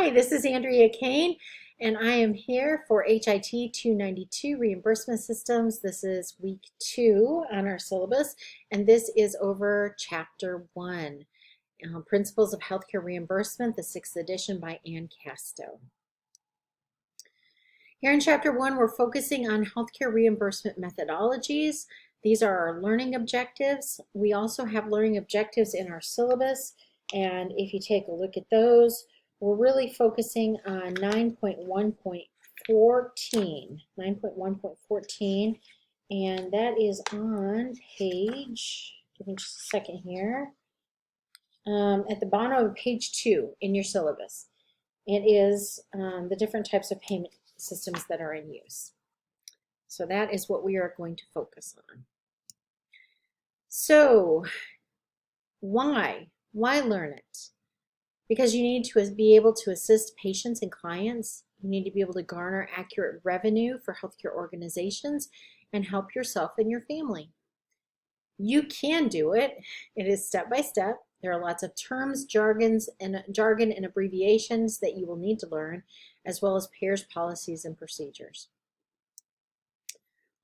Hi, this is Andrea Kane, and I am here for HIT 292 Reimbursement Systems. This is week 2 on our syllabus, and this is over Chapter 1, Principles of Healthcare Reimbursement, the 6th edition by Ann Casto. Here in Chapter 1, we're focusing on healthcare reimbursement methodologies. These are our learning objectives. We also have learning objectives in our syllabus, and if you take a look at those, we're really focusing on 9.1.14, and that is on page, give me just a second here, at the bottom of page 2 in your syllabus. It is the different types of payment systems that are in use. So that is what we are going to focus on. So why learn it? Because you need to be able to assist patients and clients. You need to be able to garner accurate revenue for healthcare organizations and help yourself and your family. You can do it. It is step by step. There are lots of terms, jargon and abbreviations that you will need to learn, as well as payers, policies, and procedures.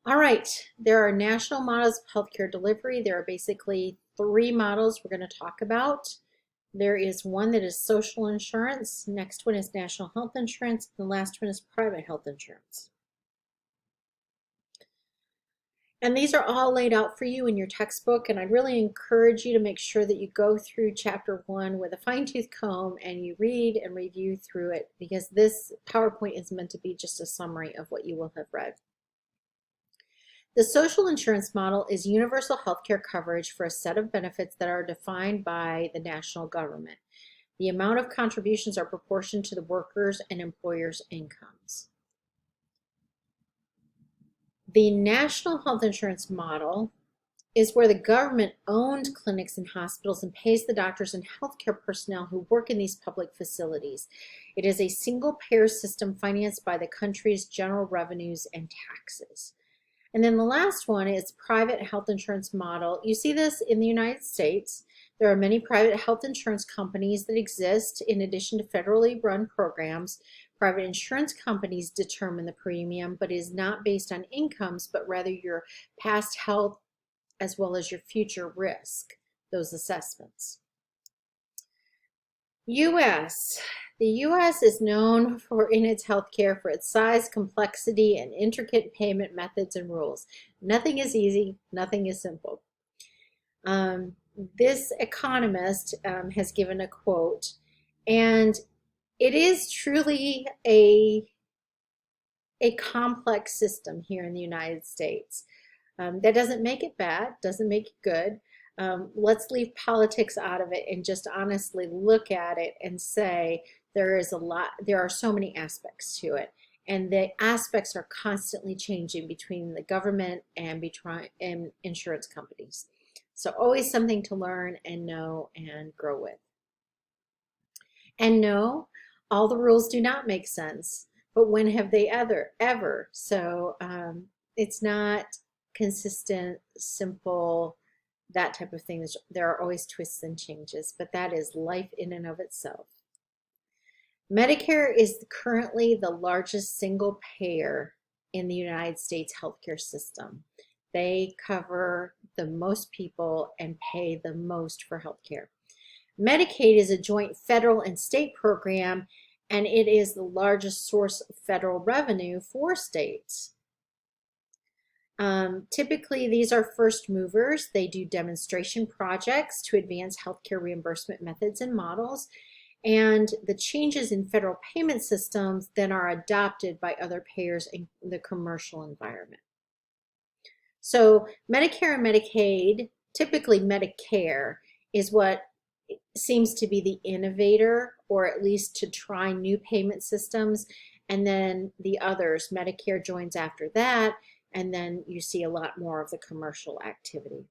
All right, there are national models of healthcare delivery. There are basically 3 models we're going to talk about. There is one that is social insurance, next one is national health insurance, and the last one is private health insurance. And these are all laid out for you in your textbook, and I'd really encourage you to make sure that you go through Chapter 1 with a fine-tooth comb and you read and review through it, because this PowerPoint is meant to be just a summary of what you will have read. The social insurance model is universal health care coverage for a set of benefits that are defined by the national government. The amount of contributions are proportioned to the workers' and employers' incomes. The national health insurance model is where the government-owned clinics and hospitals and pays the doctors and healthcare personnel who work in these public facilities. It is a single-payer system financed by the country's general revenues and taxes. And then the last one is private health insurance model. You see this in the United States. There are many private health insurance companies that exist in addition to federally run programs. Private insurance companies determine the premium, but is not based on incomes, but rather your past health as well as your future risk, those assessments. U.S. The U.S. is known in its healthcare for its size, complexity, and intricate payment methods and rules. Nothing is easy, nothing is simple. This economist has given a quote, and it is truly a complex system here in the United States. That doesn't make it bad, doesn't make it good. Let's leave politics out of it and just honestly look at it and say there are so many aspects to it, and the aspects are constantly changing between the government and insurance companies. So always something to learn and know and grow with. And no, all the rules do not make sense, but when have they ever? So it's not consistent, simple, that type of thing. There are always twists and changes, but that is life in and of itself. Medicare is currently the largest single payer in the United States healthcare system. They cover the most people and pay the most for healthcare. Medicaid is a joint federal and state program, and it is the largest source of federal revenue for states. Typically, these are first movers. They do demonstration projects to advance healthcare reimbursement methods and models, and the changes in federal payment systems then are adopted by other payers in the commercial environment. So Medicare and Medicaid, typically Medicare, is what seems to be the innovator, or at least to try new payment systems, and then the others, Medicare joins after that, and then you see a lot more of the commercial activity.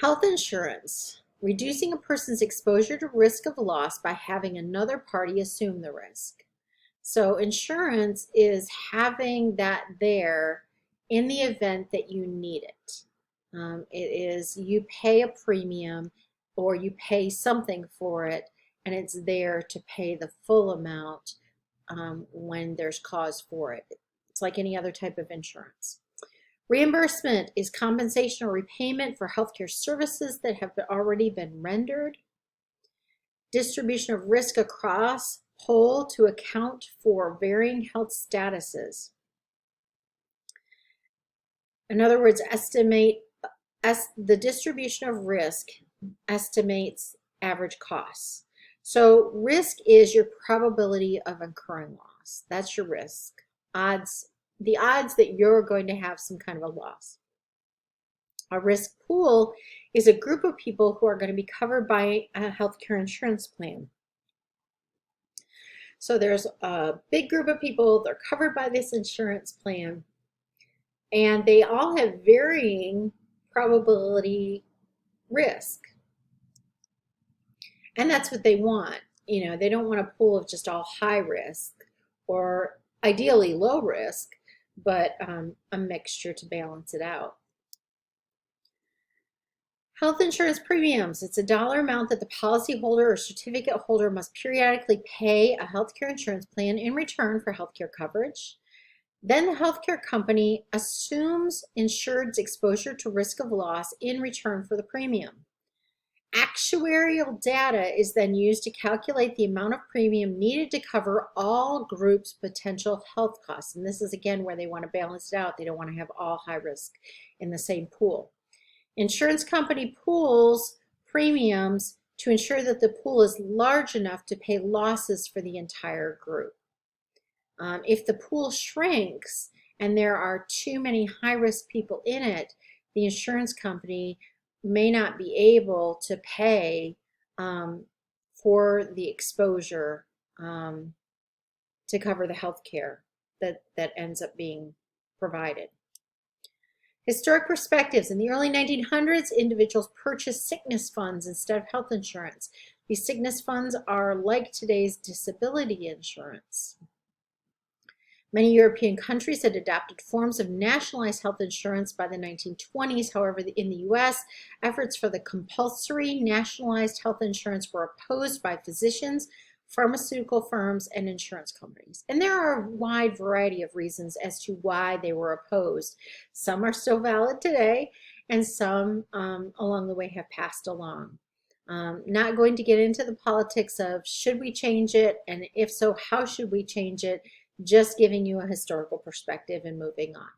Health insurance, reducing a person's exposure to risk of loss by having another party assume the risk. So insurance is having that there in the event that you need it. It is you pay a premium or you pay something for it, and it's there to pay the full amount when there's cause for it. It's like any other type of insurance. Reimbursement is compensation or repayment for healthcare services that have already been rendered. Distribution of risk across whole to account for varying health statuses. In other words, the distribution of risk estimates average costs. So risk is your probability of incurring loss. That's your risk. The odds that you're going to have some kind of a loss. A risk pool is a group of people who are going to be covered by a healthcare insurance plan. So there's a big group of people, they're covered by this insurance plan, and they all have varying probability risk. And that's what they want. You know, they don't want a pool of just all high risk, or ideally low risk, but a mixture to balance it out. Health insurance premiums. It's a dollar amount that the policyholder or certificate holder must periodically pay a healthcare insurance plan in return for healthcare coverage. Then the healthcare company assumes insured's exposure to risk of loss in return for the premium. Actuarial data is then used to calculate the amount of premium needed to cover all groups' potential health costs. And this is again where they want to balance it out. They don't want to have all high risk in the same pool. Insurance company pools premiums to ensure that the pool is large enough to pay losses for the entire group. If the pool shrinks and there are too many high-risk people in it, the insurance company may not be able to pay for the exposure to cover the health care that ends up being provided. Historic perspectives. In the early 1900s, individuals purchased sickness funds instead of health insurance. These sickness funds are like today's disability insurance. Many European countries had adopted forms of nationalized health insurance by the 1920s. However, in the U.S., efforts for the compulsory nationalized health insurance were opposed by physicians, pharmaceutical firms, and insurance companies. And there are a wide variety of reasons as to why they were opposed. Some are still valid today, and some along the way have passed along. Not going to get into the politics of should we change it, and if so, how should we change it, just giving you a historical perspective and moving on.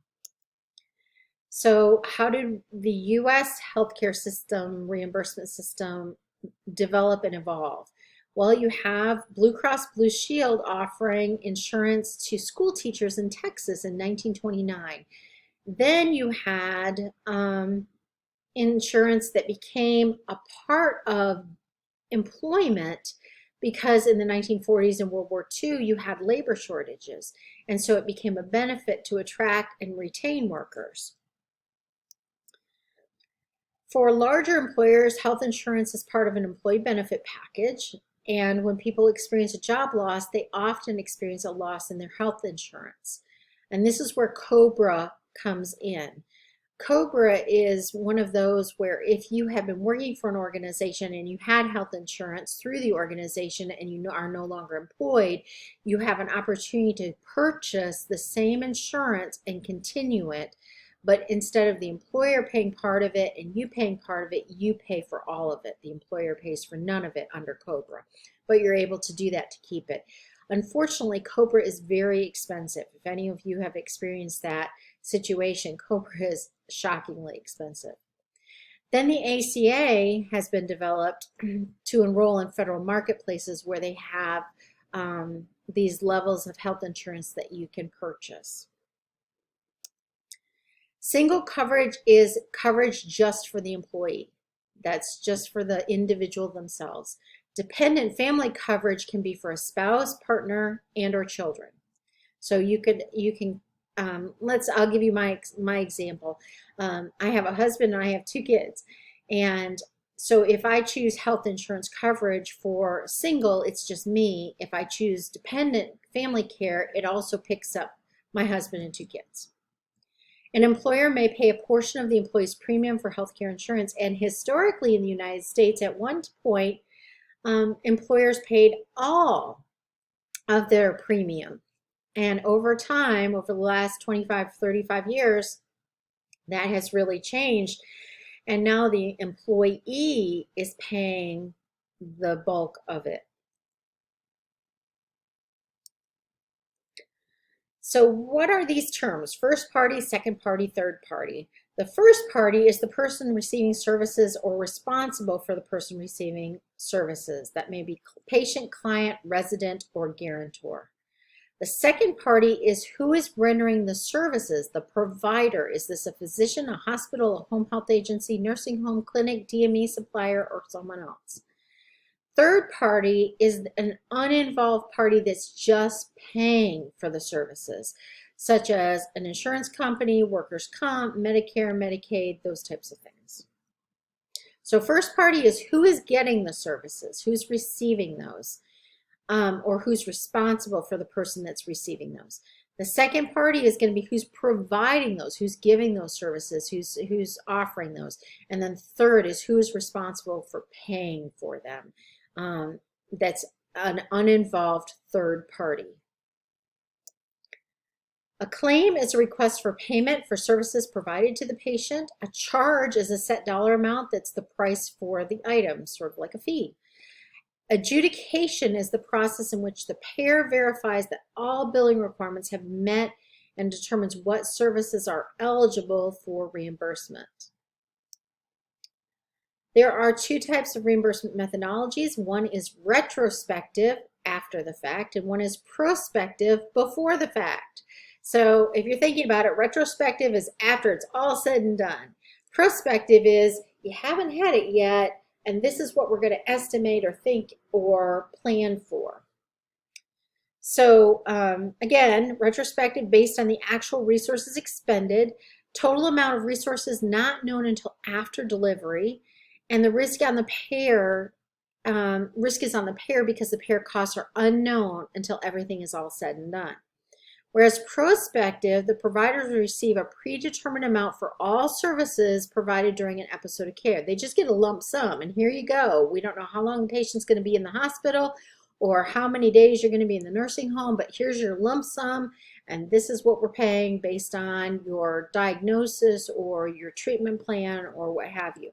So how did the U.S. healthcare system, reimbursement system develop and evolve? Well, you have Blue Cross Blue Shield offering insurance to school teachers in Texas in 1929. Then you had insurance that became a part of employment because in the 1940s and World War II, you had labor shortages. And so it became a benefit to attract and retain workers. For larger employers, health insurance is part of an employee benefit package. And when people experience a job loss, they often experience a loss in their health insurance. And this is where COBRA comes in. COBRA is one of those where if you have been working for an organization and you had health insurance through the organization and you are no longer employed, you have an opportunity to purchase the same insurance and continue it. But instead of the employer paying part of it and you paying part of it, you pay for all of it. The employer pays for none of it under COBRA, but you're able to do that to keep it. Unfortunately, COBRA is very expensive. If any of you have experienced that situation, COBRA is shockingly expensive. Then the ACA has been developed to enroll in federal marketplaces where they have these levels of health insurance that you can purchase. Single coverage is coverage just for the employee. That's just for the individual themselves. Dependent family coverage can be for a spouse, partner, and or children. So I'll give you my example. I have a husband and I have 2 kids. And so if I choose health insurance coverage for single, it's just me. If I choose dependent family care, it also picks up my husband and 2 kids. An employer may pay a portion of the employee's premium for healthcare insurance. And historically in the United States, at one point, employers paid all of their premium. And over time, over the last 25, 35 years, that has really changed. And now the employee is paying the bulk of it. So what are these terms? First party, second party, third party. The first party is the person receiving services or responsible for the person receiving services. That may be patient, client, resident, or guarantor. The second party is who is rendering the services, the provider. Is this a physician, a hospital, a home health agency, nursing home, clinic, DME supplier, or someone else? Third party is an uninvolved party that's just paying for the services, such as an insurance company, workers' comp, Medicare, Medicaid, those types of things. So first party is who is getting the services, who's receiving those, or who's responsible for the person that's receiving those. The second party is going to be who's providing those, who's giving those services, who's offering those. And then third is who is responsible for paying for them. That's an uninvolved third party. A claim is a request for payment for services provided to the patient. A charge is a set dollar amount that's the price for the item, sort of like a fee. Adjudication is the process in which the payer verifies that all billing requirements have met and determines what services are eligible for reimbursement. There are two types of reimbursement methodologies. One is retrospective, after the fact, and one is prospective, before the fact. So if you're thinking about it, retrospective is after it's all said and done. Prospective is you haven't had it yet, and this is what we're going to estimate or think or plan for. So again, retrospective based on the actual resources expended, total amount of resources not known until after delivery, and the risk on the payer, risk is on the payer because the payer costs are unknown until everything is all said and done. Whereas prospective, the providers receive a predetermined amount for all services provided during an episode of care. They just get a lump sum, and here you go. We don't know how long the patient's going to be in the hospital or how many days you're going to be in the nursing home, but here's your lump sum, and this is what we're paying based on your diagnosis or your treatment plan or what have you.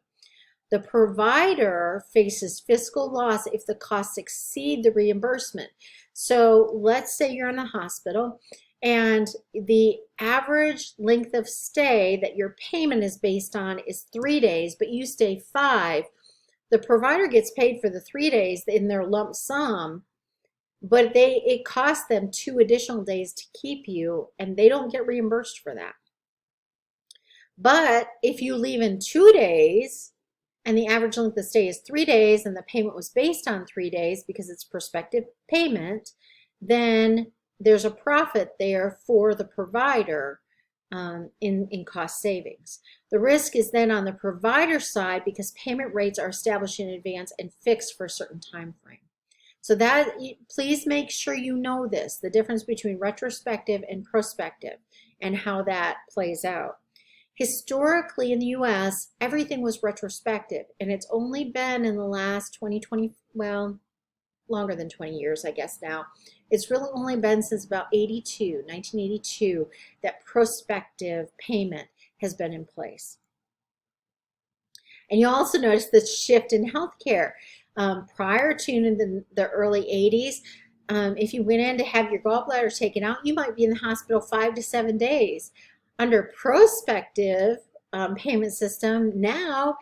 The provider faces fiscal loss if the costs exceed the reimbursement. So let's say you're in the hospital and the average length of stay that your payment is based on is 3 days, but you stay 5. The provider gets paid for the 3 days in their lump sum, but it costs them 2 additional days to keep you, and they don't get reimbursed for that. But if you leave in 2 days, and the average length of stay is 3 days, and the payment was based on 3 days because it's prospective payment, then there's a profit there for the provider in cost savings. The risk is then on the provider side because payment rates are established in advance and fixed for a certain time frame. So that, please make sure you know this, the difference between retrospective and prospective and how that plays out. Historically in the US, everything was retrospective, and it's only been in the last 20, well, longer than 20 years, I guess now. It's really only been since about 1982, that prospective payment has been in place. And you also notice the shift in healthcare. Prior to the early 80s, if you went in to have your gallbladder taken out, you might be in the hospital 5 to 7 days. Under prospective payment system, now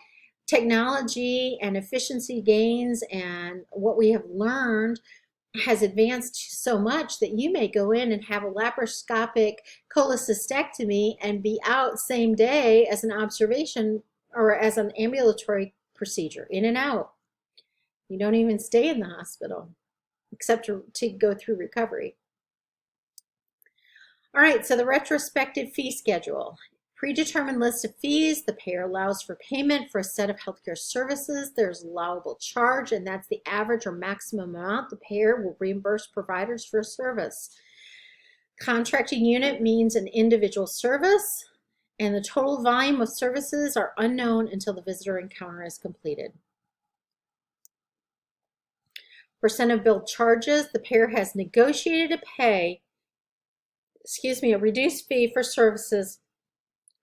technology and efficiency gains and what we have learned has advanced so much that you may go in and have a laparoscopic cholecystectomy and be out same day as an observation or as an ambulatory procedure, in and out. You don't even stay in the hospital except to go through recovery. All right, so the retrospective fee schedule. Predetermined list of fees. The payer allows for payment for a set of healthcare services. There's allowable charge, and that's the average or maximum amount the payer will reimburse providers for a service. Contracting unit means an individual service, and the total volume of services are unknown until the visitor encounter is completed. percent of billed charges, the payer has negotiated to pay, a reduced fee for services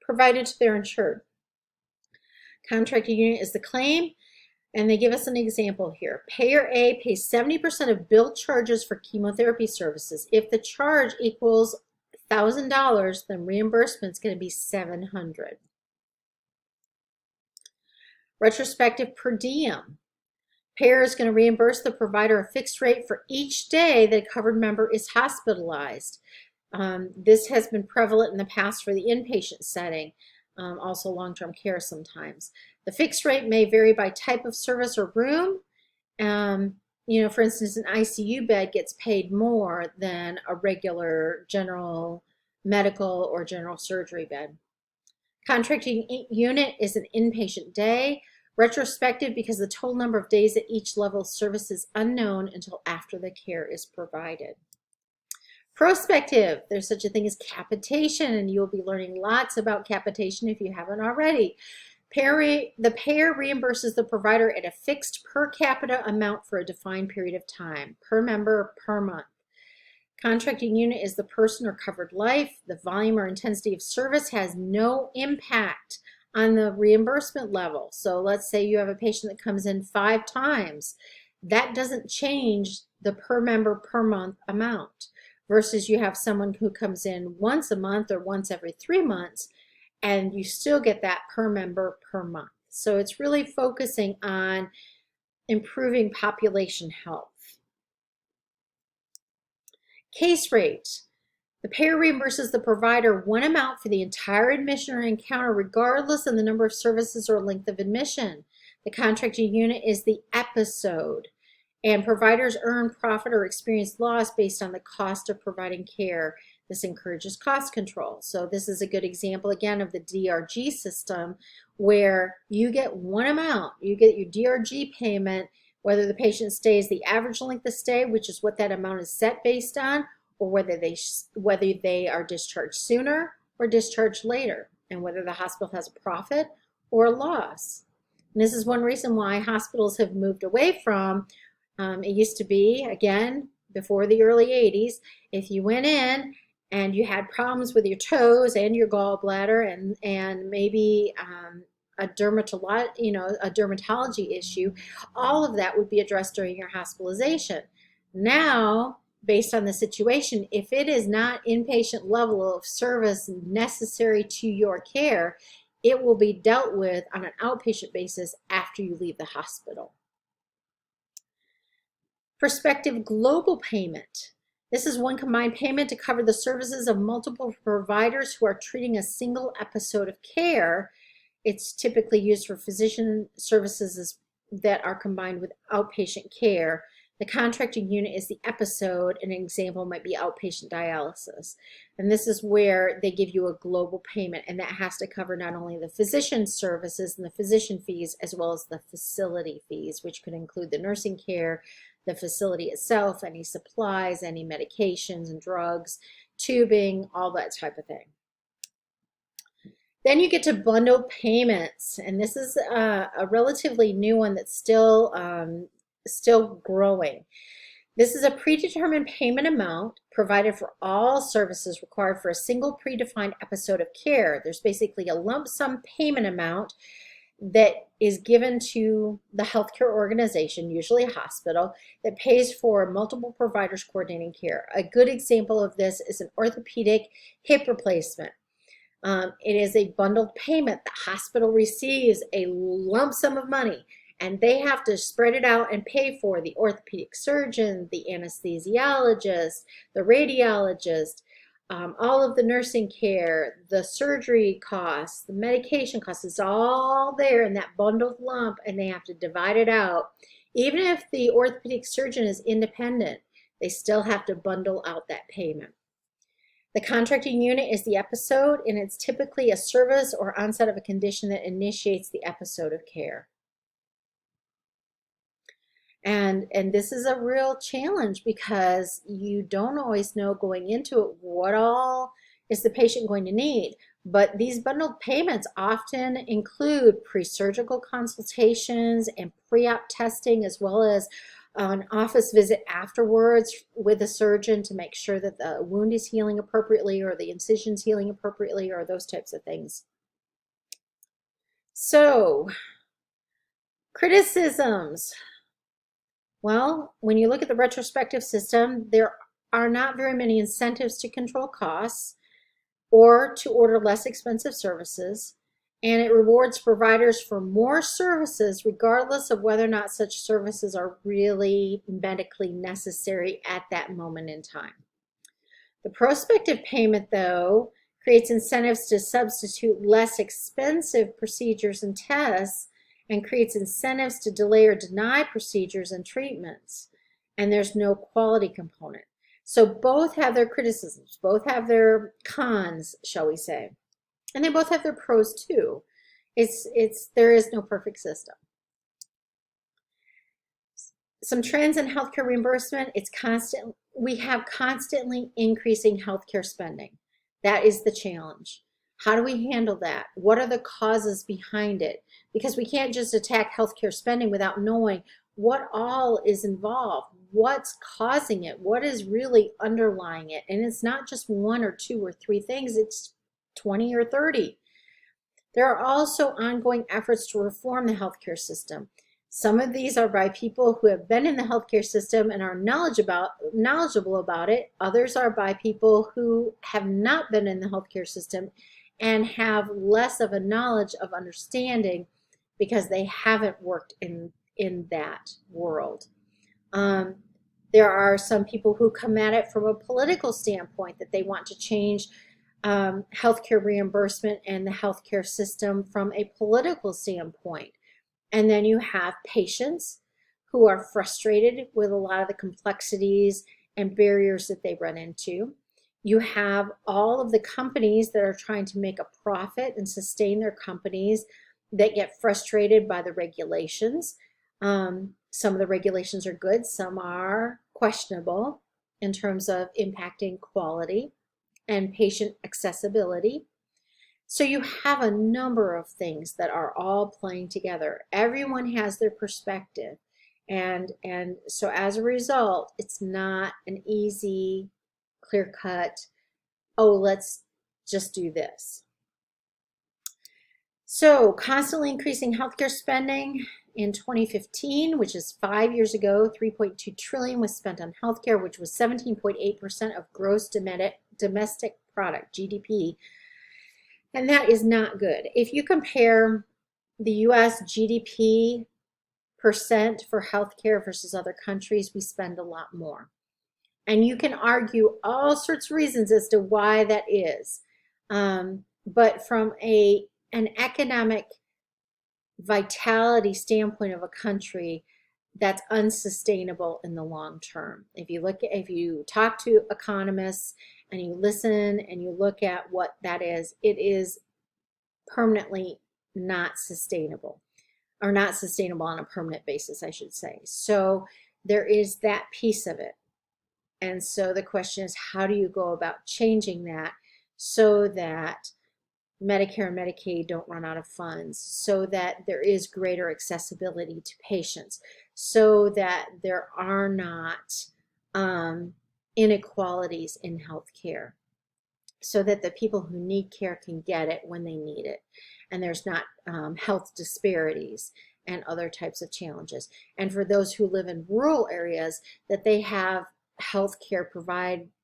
provided to their insured. Contracting unit is the claim, and they give us an example here. Payer A pays 70% of billed charges for chemotherapy services. If the charge equals $1,000, then reimbursement is going to be $700. Retrospective per diem. Payer is going to reimburse the provider a fixed rate for each day that a covered member is hospitalized. This has been prevalent in the past for the inpatient setting, also long-term care sometimes. The fixed rate may vary by type of service or room. For instance, an ICU bed gets paid more than a regular general medical or general surgery bed. Contracting unit is an inpatient day. Retrospective because the total number of days at each level of service is unknown until after the care is provided. Prospective, there's such a thing as capitation, and you'll be learning lots about capitation if you haven't already. The payer reimburses the provider at a fixed per capita amount for a defined period of time, per member, per month. Contracting unit is the person or covered life. The volume or intensity of service has no impact on the reimbursement level. So let's say you have a patient that comes in 5 times. That doesn't change the per member per month amount, versus you have someone who comes in once a month or once every 3 months, and you still get that per member per month. So it's really focusing on improving population health. Case rate. The payer reimburses the provider one amount for the entire admission or encounter, regardless of the number of services or length of admission. The contracting unit is the episode, and providers earn profit or experience loss based on the cost of providing care. This encourages cost control. So this is a good example, again, of the DRG system, where you get one amount. You get your DRG payment, whether the patient stays the average length of stay, which is what that amount is set based on, or whether they are discharged sooner or discharged later, and whether the hospital has a profit or a loss. And this is one reason why hospitals have moved away from, it used to be, again, before the early 80s, if you went in and you had problems with your toes and your gallbladder and maybe a dermatology issue, all of that would be addressed during your hospitalization. Now, based on the situation, if it is not inpatient level of service necessary to your care, it will be dealt with on an outpatient basis after you leave the hospital. Prospective global payment. This is one combined payment to cover the services of multiple providers who are treating a single episode of care. It's typically used for physician services that are combined with outpatient care. The contracting unit is the episode. An example might be outpatient dialysis. And this is where they give you a global payment, and that has to cover not only the physician services and the physician fees, as well as the facility fees, which could include the nursing care, the facility itself, any supplies, any medications and drugs, tubing, all that type of thing. Then you get to bundled payments, and this is a relatively new one that's still growing. This is a predetermined payment amount provided for all services required for a single predefined episode of care. There's basically a lump sum payment amount that is given to the healthcare organization, usually a hospital, that pays for multiple providers coordinating care. A good example of this is an orthopedic hip replacement. It is a bundled payment. The hospital receives a lump sum of money, and they have to spread it out and pay for the orthopedic surgeon, the anesthesiologist, the radiologist, all of the nursing care, the surgery costs, the medication costs. It's all there in that bundled lump, and they have to divide it out. Even if the orthopedic surgeon is independent, they still have to bundle out that payment. The contracting unit is the episode, and it's typically a service or onset of a condition that initiates the episode of care. And this is a real challenge because you don't always know going into it what all is the patient going to need. But these bundled payments often include pre-surgical consultations and pre-op testing, as well as an office visit afterwards with a surgeon to make sure that the wound is healing appropriately or the incision's healing appropriately or those types of things. So, criticisms. Well, when you look at the retrospective system, there are not very many incentives to control costs or to order less expensive services, and it rewards providers for more services regardless of whether or not such services are really medically necessary at that moment in time. The prospective payment, though, creates incentives to substitute less expensive procedures and tests and creates incentives to delay or deny procedures and treatments. And there's no quality component. So both have their criticisms, both have their cons, shall we say. And they both have their pros too. There is no perfect system. Some trends in healthcare reimbursement, we have constantly increasing healthcare spending. That is the challenge. How do we handle that? What are the causes behind it? Because we can't just attack healthcare spending without knowing what all is involved, what's causing it, what is really underlying it. And it's not just one or two or three things, it's 20 or 30. There are also ongoing efforts to reform the healthcare system. Some of these are by people who have been in the healthcare system and are knowledgeable about it. Others are by people who have not been in the healthcare system and have less of a knowledge of understanding because they haven't worked in that world. There are some people who come at it from a political standpoint, that they want to change healthcare reimbursement and the healthcare system from a political standpoint. And then you have patients who are frustrated with a lot of the complexities and barriers that they run into. You have all of the companies that are trying to make a profit and sustain their companies that get frustrated by the regulations. Some of the regulations are good, some are questionable in terms of impacting quality and patient accessibility. So you have a number of things that are all playing together. Everyone has their perspective. And so as a result, it's not an easy, clear-cut, oh, let's just do this. So constantly increasing healthcare spending. In 2015, which is 5 years ago, $3.2 trillion was spent on healthcare, which was 17.8% of gross domestic product, GDP. And that is not good. If you compare the US GDP percent for healthcare versus other countries, we spend a lot more. And you can argue all sorts of reasons as to why that is. But from an economic vitality standpoint of a country, that's unsustainable in the long term. If you talk to economists and you listen and you look at what that is, it is permanently not sustainable, or not sustainable on a permanent basis, I should say. So there is that piece of it. And so the question is, how do you go about changing that so that Medicare and Medicaid don't run out of funds, so that there is greater accessibility to patients, so that there are not inequalities in healthcare, so that the people who need care can get it when they need it, and there's not health disparities and other types of challenges. And for those who live in rural areas, that they have health care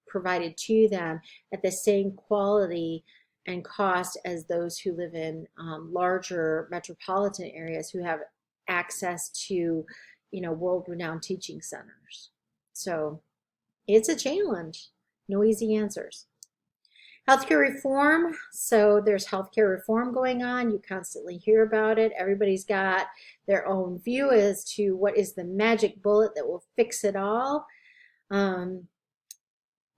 provided to them at the same quality and cost as those who live in larger metropolitan areas who have access to, world-renowned teaching centers. So it's a challenge. No easy answers. Healthcare reform. So there's healthcare reform going on. You constantly hear about it. Everybody's got their own view as to what is the magic bullet that will fix it all.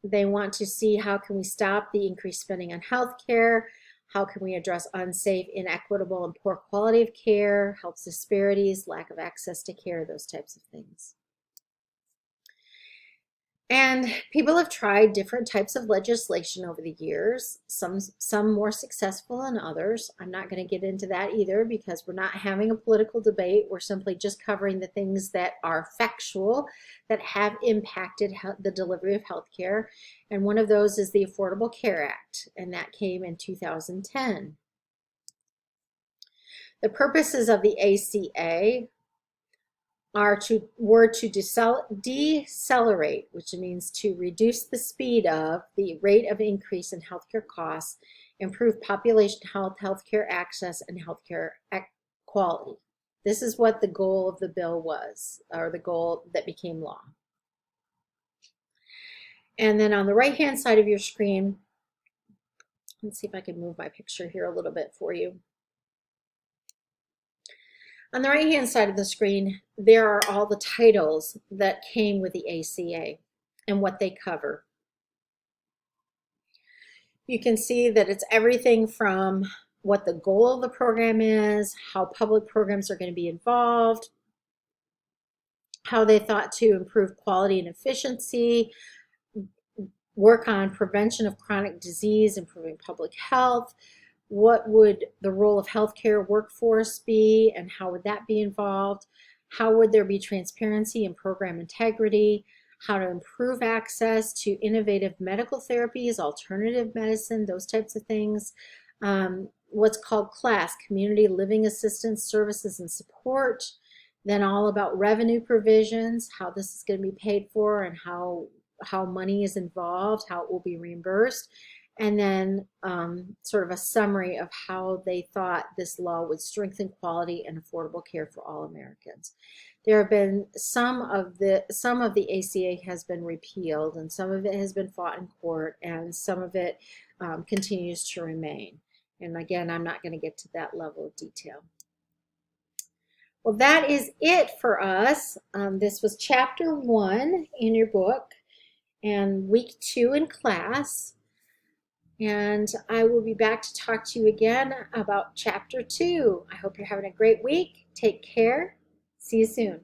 They want to see how can we stop the increased spending on healthcare, how can we address unsafe, inequitable, and poor quality of care, health disparities, lack of access to care, those types of things. And people have tried different types of legislation over the years, some more successful than others. I'm not going to get into that either because we're not having a political debate. We're simply just covering the things that are factual that have impacted the delivery of healthcare. And one of those is the Affordable Care Act, and that came in 2010. The purposes of the ACA were to decelerate, which means to reduce the speed of the rate of increase in healthcare costs, improve population health, healthcare access, and healthcare quality. This is what the goal of the bill was, or the goal that became law. And then on the right-hand side of your screen, let's see if I can move my picture here a little bit for you. On the right-hand side of the screen, there are all the titles that came with the ACA and what they cover. You can see that it's everything from what the goal of the program is, how public programs are going to be involved, how they thought to improve quality and efficiency, work on prevention of chronic disease, improving public health. What would the role of healthcare workforce be and how would that be involved? How would there be transparency and program integrity? How to improve access to innovative medical therapies, alternative medicine, those types of things. What's called CLASS, Community Living Assistance Services and Support. Then all about revenue provisions, how this is going to be paid for and how money is involved, how it will be reimbursed. And then sort of a summary of how they thought this law would strengthen quality and affordable care for all Americans. There have been some of the ACA has been repealed, and some of it has been fought in court, and some of it continues to remain. And again, I'm not going to get to that level of detail. Well, that is it for us. This was chapter 1 in your book and week 2 in class. And I will be back to talk to you again about chapter 2. I hope you're having a great week. Take care. See you soon.